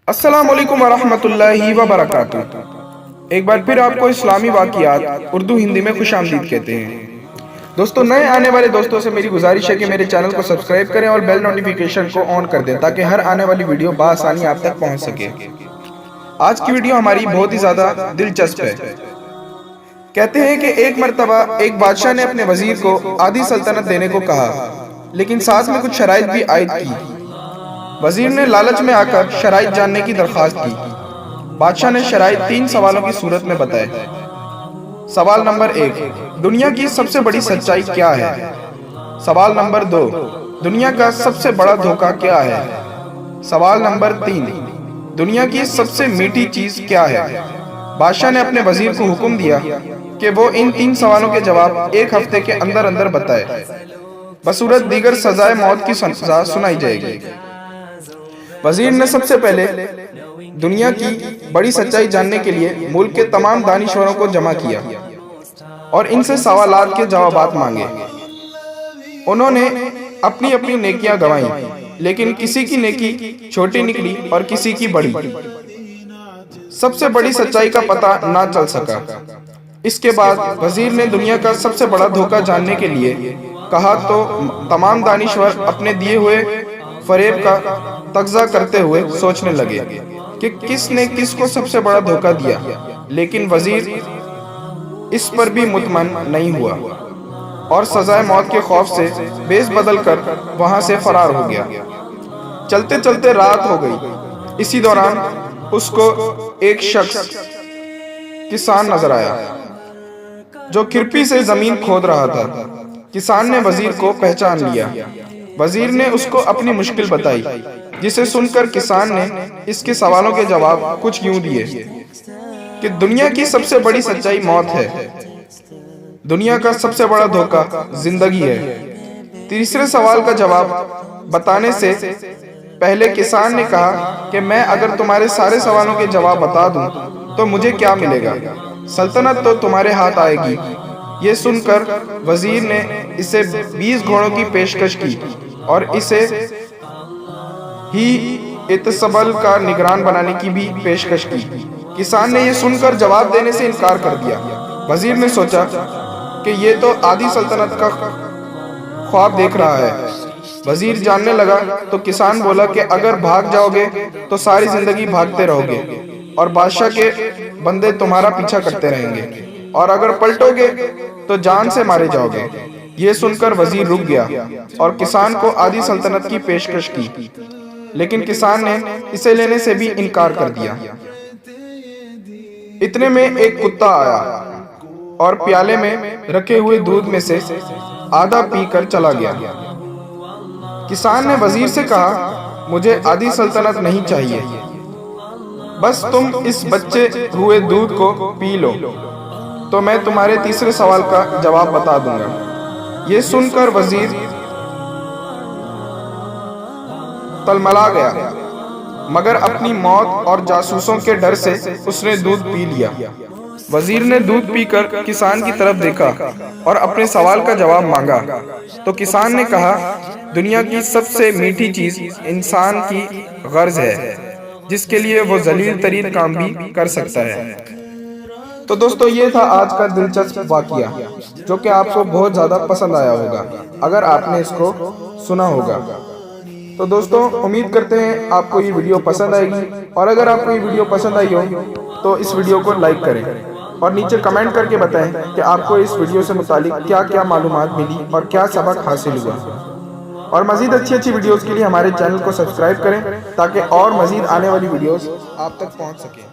السلام علیکم ورحمۃ اللہ وبرکاتہ۔ ایک بار پھر آپ کو اسلامی واقعات اردو ہندی میں خوش آمدید کہتے ہیں۔ دوستو، نئے آنے والے دوستوں سے میری گزارش ہے کہ میرے چینل کو سبسکرائب کریں اور بیل نوٹیفیکیشن کو آن کر دیں تاکہ ہر آنے والی ویڈیو بآسانی آپ تک پہنچ سکے۔ آج کی ویڈیو ہماری بہت ہی زیادہ دلچسپ ہے۔ کہتے ہیں کہ ایک مرتبہ ایک بادشاہ نے اپنے وزیر کو آدھی سلطنت دینے کو کہا، لیکن ساتھ میں کچھ شرائط بھی عائد کی۔ وزیر نے لالچ میں آ کر شرائط جاننے کی درخواست کی۔ بادشاہ نے شرائط 3 سوالوں کی صورت میں بتائے۔ سوال نمبر 1، دنیا کی سب سے بڑی سچائی کیا ہے؟ سوال نمبر 2، دنیا کا سب سے بڑا دھوکہ کیا ہے؟ سوال نمبر 3، دنیا کی سب سے میٹھی چیز کیا ہے؟ بادشاہ نے اپنے وزیر کو حکم دیا کہ وہ ان 3 سوالوں کے جواب 1 ہفتے کے اندر اندر بتائے، بصورت دیگر سزائے موت کی سزا سنائی جائے گی۔ وزیر نے سب سے پہلے دنیا کی بڑی سچائی جاننے کے لیے ملک کے تمام دانشوروں کو جمع کیا اور ان سے سوالات کے جوابات مانگے۔ انہوں نے اپنی اپنی نیکیاں گوائیں، لیکن کسی کی نیکی چھوٹی نکلی اور کسی کی بڑی۔ سب سے بڑی سچائی کا پتہ نہ چل سکا۔ اس کے بعد وزیر نے دنیا کا سب سے بڑا دھوکہ جاننے کے لیے کہا تو تمام دانشور اپنے دیے ہوئے فریب کا تجزیہ کرتے ہوئے سوچنے لگے کہ کس نے کس کو سب سے بڑا دھوکہ دیا، لیکن وزیر اس پر بھی مطمئن نہیں ہوا اور سزائے موت کے خوف سے بیس بدل کر وہاں سے فرار ہو گیا۔ چلتے چلتے رات ہو گئی۔ اسی دوران اس کو ایک شخص کسان نظر آیا جو کھرپی سے زمین کھود رہا تھا۔ کسان نے وزیر کو پہچان لیا۔ وزیر نے اس کو اپنی مشکل بتائی، جسے سن کر کسان نے اس کے سوالوں کے جواب کچھ یوں دیے کہ دنیا کی سب سے بڑی سچائی موت ہے، دنیا کا سب سے بڑا دھوکہ زندگی ہے۔ تیسرے سوال کا جواب بتانے سے پہلے کسان نے کہا کہ میں اگر تمہارے سارے سوالوں کے جواب بتا دوں تو مجھے کیا ملے گا؟ سلطنت تو تمہارے ہاتھ آئے گی۔ یہ سن کر وزیر نے اسے 20 گھوڑوں کی پیشکش کی اور اسے ہی اتسبل کا نگران بنانے کی بھی پیشکش کی۔ کسان نے یہ سن کر جواب دینے سے انکار کر دیا۔ وزیر نے سوچا کہ یہ تو آدھی سلطنت کا خواب دیکھ رہا ہے۔ وزیر جاننے لگا تو کسان بولا کہ اگر بھاگ جاؤ گے تو ساری زندگی بھاگتے رہو گے اور بادشاہ کے بندے تمہارا پیچھا کرتے رہیں گے، اور اگر پلٹو گے تو جان سے مارے جاؤ گے۔ یہ سن کر وزیر رک گیا اور کسان کو آدھی سلطنت کی پیشکش کی، لیکن کسان نے اسے لینے سے بھی انکار کر دیا۔ اتنے میں ایک کتا آیا اور پیالے میں رکھے ہوئے دودھ میں سے آدھا پی کر چلا گیا۔ کسان نے وزیر سے کہا، مجھے آدھی سلطنت نہیں چاہیے، بس تم اس بچے ہوئے دودھ کو پی لو تو میں تمہارے تیسرے سوال کا جواب بتا دوں گا۔ یہ سن کر وزیر تلملا گیا، مگر اپنی موت اور جاسوسوں کے ڈر سے اس نے دودھ پی لیا۔ وزیر نے دودھ پی کر کسان کی طرف دیکھا اور اپنے سوال کا جواب مانگا تو کسان نے کہا، دنیا کی سب سے میٹھی چیز انسان کی غرض ہے، جس کے لیے وہ ذلیل ترین کام بھی کر سکتا ہے۔ تو دوستو، یہ تھا آج کا دلچسپ واقعہ جو کہ آپ کو بہت زیادہ پسند آیا ہوگا اگر آپ نے اس کو سنا ہوگا۔ تو دوستو، امید کرتے ہیں آپ کو یہ ویڈیو پسند آئے گی، اور اگر آپ کو یہ ویڈیو پسند آئی ہو تو اس ویڈیو کو لائک کریں اور نیچے کمنٹ کر کے بتائیں کہ آپ کو اس ویڈیو سے متعلق کیا کیا معلومات ملی اور کیا سبق حاصل ہوا۔ اور مزید اچھی ویڈیوز کے لیے ہمارے چینل کو سبسکرائب کریں تاکہ اور مزید آنے والی ویڈیوز آپ تک پہنچ سکیں۔